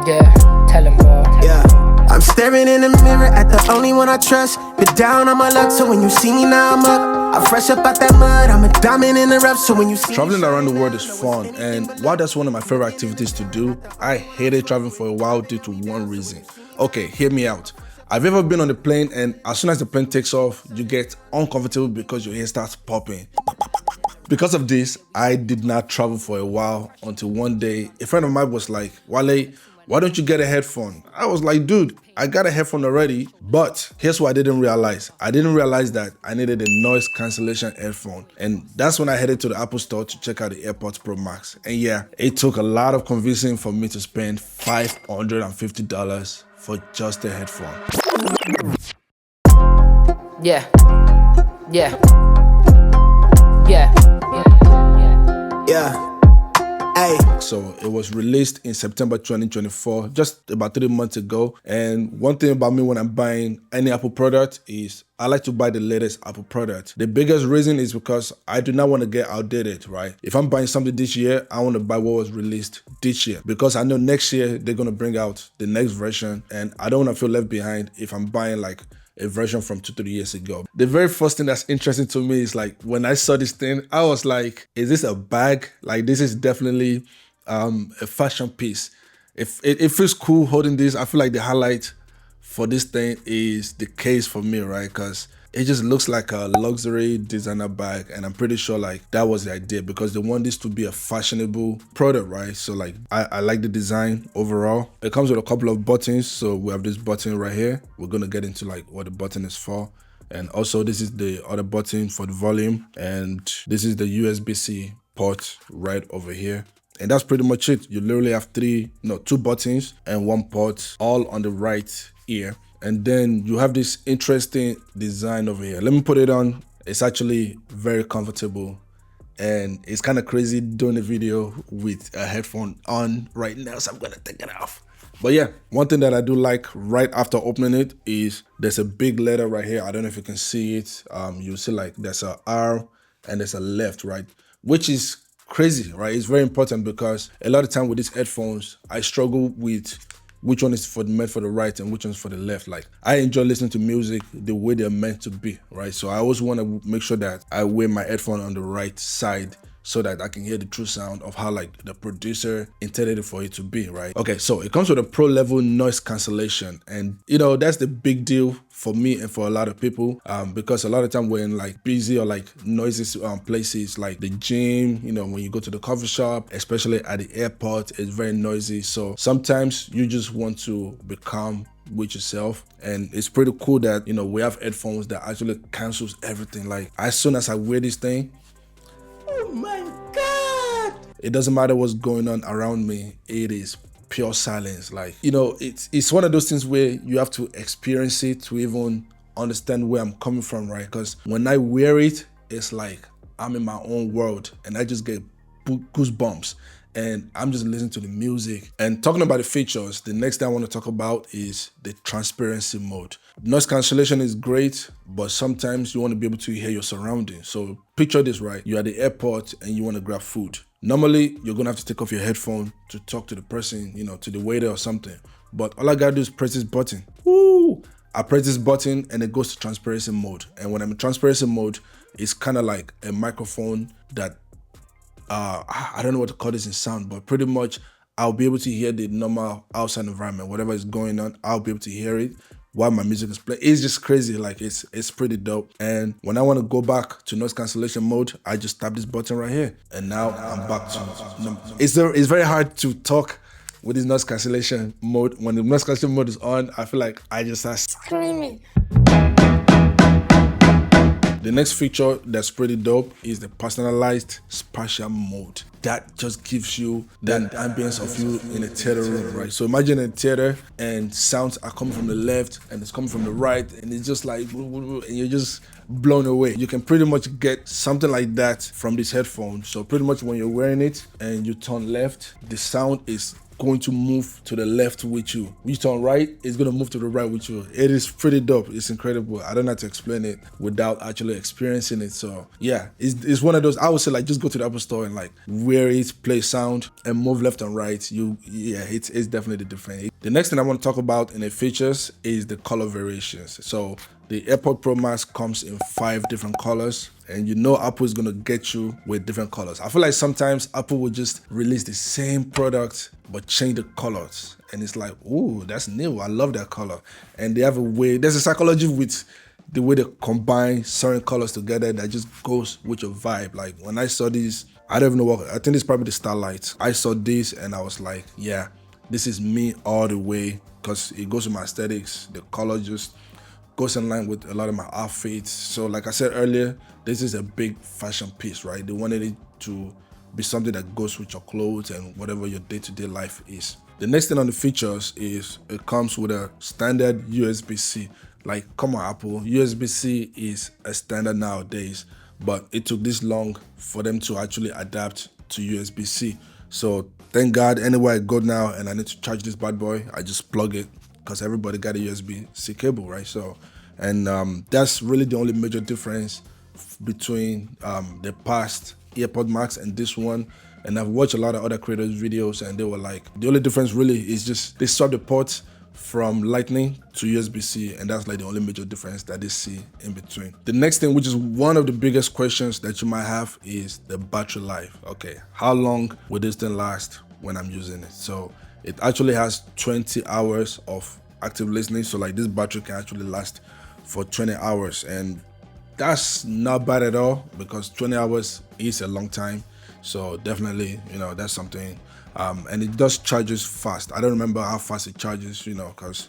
Yeah, tell him, bro. Yeah, I'm staring in the mirror at the only one I trust. Been down on my luck, so when you see me now I'm up. I'm fresh up out that mud, I'm a diamond in the rough, so when you see Traveling around the world is fun, and while that's one of my favorite activities to do, I hated traveling for a while due to one reason. Okay, hear me out. Have you ever been on a plane and as soon as the plane takes off, you get uncomfortable because your ear starts popping? Because of this, I did not travel for a while until one day a friend of mine was like, Wale, why don't you get a headphone? I was like, dude, I got a headphone already. But here's what I didn't realize. I didn't realize that I needed a noise cancellation headphone. And that's when I headed to the Apple store to check out the AirPods Pro Max. And yeah, it took a lot of convincing for me to spend $550 for just a headphone. Yeah. Yeah. Yeah. Yeah. Hey. So it was released in September 2024, just about 3 months ago. And one thing about me when I'm buying any Apple product is I like to buy the latest Apple product. The biggest reason is because I do not want to get outdated, right? If I'm buying something this year, I want to buy what was released this year because I know next year they're going to bring out the next version and I don't want to feel left behind if I'm buying like a version from 2-3 years ago. The very first thing that's interesting to me is like when I saw this thing, I was like, is this a bag? Like this is definitely a fashion piece. If it feels cool holding this, I feel like the highlight for this thing is the case for me, right? Because it just looks like a luxury designer bag and I'm pretty sure like that was the idea because they want this to be a fashionable product, right? So like I like the design overall. It comes with a couple of buttons. So we have this button right here. We're gonna get into like what the button is for. And also this is the other button for the volume and this is the USB-C port right over here. And that's pretty much it. You literally have two buttons and one port all on the right ear. And then you have this interesting design over here. Let me put it on. It's actually very comfortable. And it's kind of crazy doing a video with a headphone on right now. So I'm going to take it off. But yeah, one thing that I do like right after opening it is there's a big letter right here. I don't know if you can see it. You'll see like there's a R and there's a left, right? Which is crazy, right? It's very important because a lot of time with these headphones, I struggle with which one is meant for the right and which one's for the left. Like I enjoy listening to music the way they're meant to be, right? So I always want to make sure that I wear my headphone on the right side so that I can hear the true sound of how like the producer intended it for it to be, right? Okay, so it comes with a pro level noise cancellation. And you know, that's the big deal for me and for a lot of people because a lot of time we're in like busy or like noisy places like the gym, you know, when you go to the coffee shop, especially at the airport, it's very noisy. So sometimes you just want to be calm with yourself and it's pretty cool that, you know, we have headphones that actually cancels everything. Like as soon as I wear this thing, oh my God, it doesn't matter what's going on around me, it is pure silence. Like, you know, it's one of those things where you have to experience it to even understand where I'm coming from, right? Because when I wear it, it's like I'm in my own world and I just get goosebumps and I'm just listening to the music. And talking about the features, the next thing I want to talk about is the transparency mode. Noise cancellation is great, but sometimes you want to be able to hear your surroundings. So picture this, right? You're at the airport and you want to grab food. Normally, you're going to have to take off your headphone to talk to the person, you know, to the waiter or something. But all I got to do is press this button. Woo! I press this button and it goes to transparency mode. And when I'm in transparency mode, it's kind of like a microphone that, I don't know what to call this in sound, but pretty much I'll be able to hear the normal outside environment. Whatever is going on, I'll be able to hear it while my music is playing. It's just crazy. Like it's pretty dope. And when I want to go back to noise cancellation mode, I just tap this button right here. And now I'm back to it's very hard to talk with this noise cancellation mode. When the noise cancellation mode is on, I feel like I just start screaming. The next feature that's pretty dope is the personalized spatial mode. That just gives you that ambience of you in a theater room, right? So imagine a theater and sounds are coming from the left and it's coming from the right and it's just like, and you're just blown away. You can pretty much get something like that from this headphone. So pretty much when you're wearing it and you turn left, the sound is going to move to the left with you. You turn right, it's going to move to the right with you. It is pretty dope. It's incredible. I don't know how to explain it without actually experiencing it. So yeah, it's one of those, I would say like just go to the Apple store and like wear it, play sound and move left and right. It's definitely different. The next thing I want to talk about in the features is the color variations. So the AirPod Pro Max comes in 5 different colors, and you know Apple is gonna get you with different colors. I feel like sometimes Apple will just release the same product but change the colors, and it's like, ooh, that's new. I love that color. And they have a way. There's a psychology with the way they combine certain colors together that just goes with your vibe. Like when I saw these, I don't even know what. I think it's probably the Starlight. I saw this and I was like, yeah, this is me all the way, because it goes with my aesthetics. The color just goes in line with a lot of my outfits. So like I said earlier, this is a big fashion piece, right? They wanted it to be something that goes with your clothes and whatever your day-to-day life is. The next thing on the features is it comes with a standard USB-C. Like, come on Apple, USB-C is a standard nowadays, but it took this long for them to actually adapt to USB-C. So thank God, anywhere I go now and I need to charge this bad boy, I just plug it, because everybody got a USB-C cable, right? So, and that's really the only major difference between the past AirPod Max and this one. And I've watched a lot of other creators' videos, and they were like, the only difference really is just they swap the ports from Lightning to USB-C, and that's like the only major difference that they see in between. The next thing, which is one of the biggest questions that you might have, is the battery life. Okay, how long will this thing last when I'm using it? So it actually has 20 hours of active listening. So like this battery can actually last for 20 hours. And that's not bad at all, because 20 hours is a long time. So definitely, you know, that's something. And it does charges fast. I don't remember how fast it charges, you know, because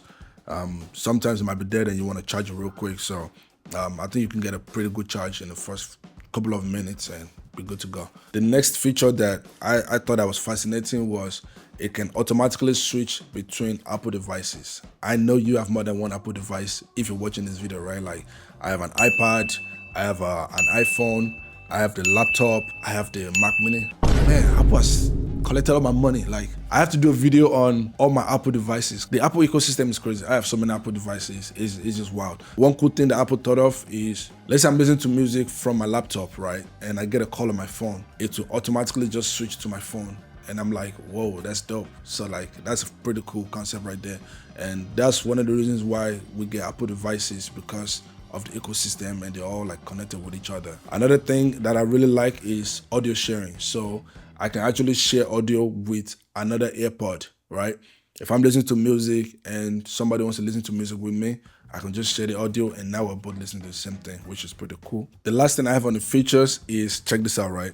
sometimes it might be dead and you want to charge it real quick. So I think you can get a pretty good charge in the first couple of minutes and be good to go. The next feature that I thought that was fascinating was it can automatically switch between Apple devices. I know you have more than one Apple device if you're watching this video, right? Like I have an iPad, I have an iPhone, I have the laptop, I have the Mac Mini. Man, Apple has collected all my money. Like I have to do a video on all my Apple devices. The Apple ecosystem is crazy. I have so many Apple devices. It's just wild. One cool thing that Apple thought of is, let's say I'm listening to music from my laptop, right? And I get a call on my phone. It will automatically just switch to my phone. And I'm like, whoa, that's dope. So like, that's a pretty cool concept right there. And that's one of the reasons why we get Apple devices, because of the ecosystem, and they're all like connected with each other. Another thing that I really like is audio sharing. So I can actually share audio with another AirPod, right? If I'm listening to music and somebody wants to listen to music with me, I can just share the audio, and now we're both listening to the same thing, which is pretty cool. The last thing I have on the features is, check this out, right?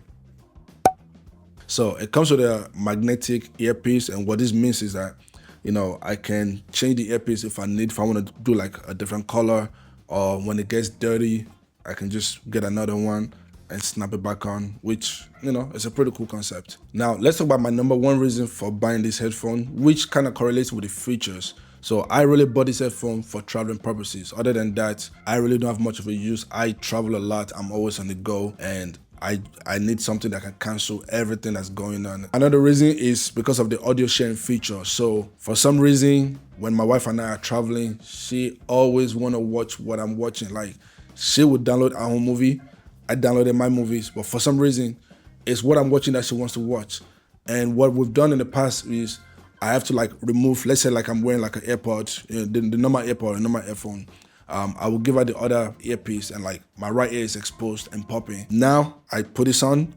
So it comes with a magnetic earpiece, and what this means is that, you know, I can change the earpiece if I want to do like a different color, or when it gets dirty, I can just get another one and snap it back on, which, you know, is a pretty cool concept. Now, let's talk about my number one reason for buying this headphone, which kind of correlates with the features. So I really bought this headphone for traveling purposes. Other than that, I really don't have much of a use. I travel a lot. I'm always on the go, and I need something that can cancel everything that's going on. Another reason is because of the audio sharing feature. So for some reason, when my wife and I are traveling, she always want to watch what I'm watching. Like she would download her own movie, I downloaded my movies, but for some reason, it's what I'm watching that she wants to watch. And what we've done in the past is I have to like remove, let's say like I'm wearing like an AirPod, the normal AirPod, the normal earphone. I will give her the other earpiece, and like my right ear is exposed and popping. Now I put this on,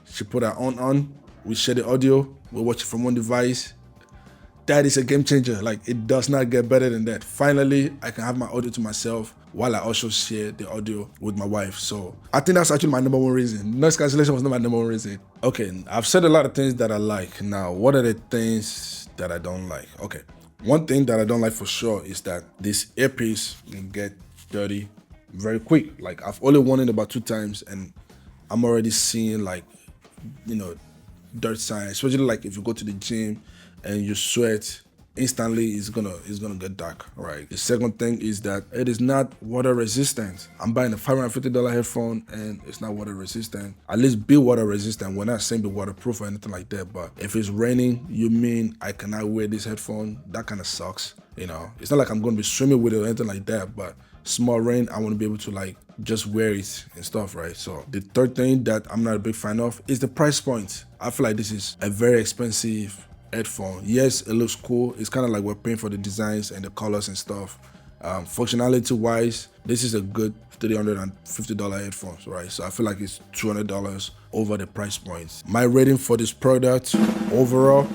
she put her own on, we share the audio, we watch it from one device. That is a game changer. Like it does not get better than that. Finally, I can have my audio to myself while I also share the audio with my wife. So I think that's actually my number one reason. Noise cancellation was not my number one reason. Okay, I've said a lot of things that I like. Now, what are the things that I don't like? Okay. One thing that I don't like for sure is that this earpiece can get dirty very quick. Like I've only worn it about 2 times and I'm already seeing like, you know, dirt signs, especially like if you go to the gym and you sweat instantly it's gonna get dark, right? The second thing is that it is not water resistant. I'm buying a $550 headphone and it's not water resistant. At least be water resistant. We're not saying be waterproof or anything like that, but if it's raining, you mean I cannot wear this headphone? That kind of sucks. You know, it's not like I'm gonna be swimming with it or anything like that, but small rain, I want to be able to like just wear it and stuff, right? So the third thing that I'm not a big fan of is the price point. I feel like this is a very expensive headphone. Yes, it looks cool. It's kind of like we're paying for the designs and the colors and stuff. Functionality wise, this is a good $350 headphones, right? So I feel like it's $200 over the price point. My rating for this product overall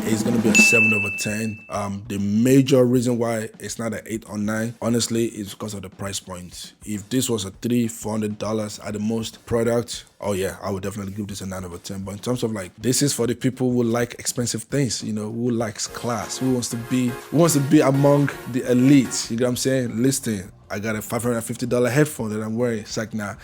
is gonna be a 7/10. The major reason why it's not an 8 or 9, honestly, is because of the price point. If this was a $300-400 at the most product, oh yeah, I would definitely give this a 9/10. But in terms of like, this is for the people who like expensive things, you know, who likes class, who wants to be among the elites. You know what I'm saying? Listen, I got a $550 headphone that I'm wearing. It's like, nah.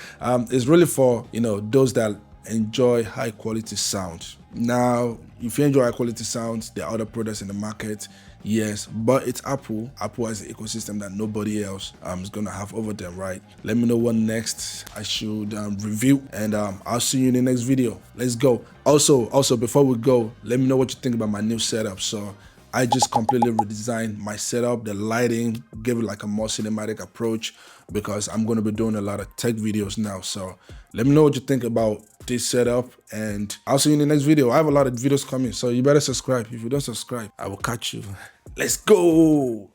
It's really for, you know, those that enjoy high quality sound. Now, if you enjoy high quality sounds, there are other products in the market, yes, but it's Apple. Apple has an ecosystem that nobody else is gonna have over them, right? Let me know what next I should review, and I'll see you in the next video. Let's go. Also, before we go, let me know what you think about my new setup. So I just completely redesigned my setup, the lighting, give it like a more cinematic approach, because I'm going to be doing a lot of tech videos now. So let me know what you think about this setup, and I'll see you in the next video. I have a lot of videos coming, so you better subscribe. If you don't subscribe, I will catch you. Let's go.